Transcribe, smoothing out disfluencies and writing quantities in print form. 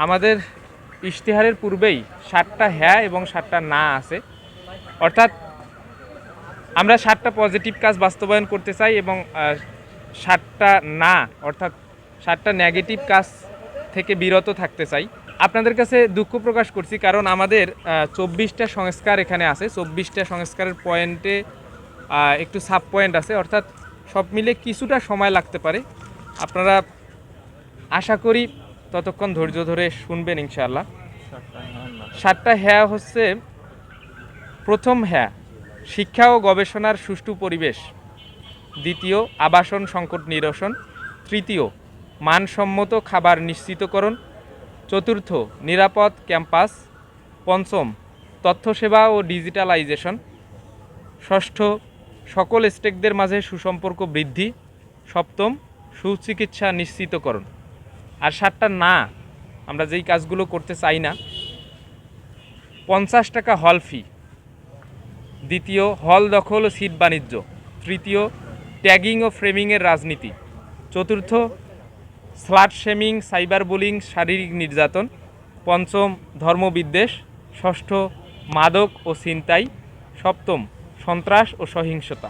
আমাদের ইশতেহারের পূর্বেই 7টা হ্যাঁ এবং 7টা না আছে, অর্থাৎ আমরা 7টা পজিটিভ কাজ বাস্তবায়ন করতে চাই এবং 7টা না অর্থাৎ 7টা নেগেটিভ কাজ থেকে বিরত থাকতে চাই। আপনাদের কাছে দুঃখ প্রকাশ করছি, কারণ আমাদের 24টা সংস্কার এখানে আছে। 24টা সংস্কারের পয়েন্টে একটু সাব পয়েন্ট আছে, অর্থাৎ সব মিলে কিছুটা সময় লাগতে পারে। আপনারা আশা করি ততক্ষণ ধৈর্য ধরে শুনবেন ইনশাআল্লাহ। 7টা হ্যাঁ হচ্ছে: প্রথম হ্যাঁ, শিক্ষা ও গবেষণার সুষ্ঠু পরিবেশ। দ্বিতীয়, আবাসন সংকট নিরসন। তৃতীয়, মানসম্মত খাবার নিশ্চিতকরণ। চতুর্থ, নিরাপদ ক্যাম্পাস। পঞ্চম, তথ্যসেবা ও ডিজিটালাইজেশন। ষষ্ঠ, সকল স্টেকদের মাঝে সুসম্পর্ক বৃদ্ধি। সপ্তম, সুচিকিৎসা নিশ্চিতকরণ। আর 7টা না, আমরা যেই কাজগুলো করতে চাই না: 50 টাকা হল ফি। দ্বিতীয়, হল দখল ও সিট বাণিজ্য। তৃতীয়, ট্যাগিং ও ফ্রেমিংয়ের রাজনীতি। চতুর্থ, স্লাট শেমিং, সাইবার বুলিং, শারীরিক নির্যাতন। পঞ্চম, ধর্মবিদ্বেষ। ষষ্ঠ, মাদক ও ছিনতাই। সপ্তম, সন্ত্রাস ও সহিংসতা।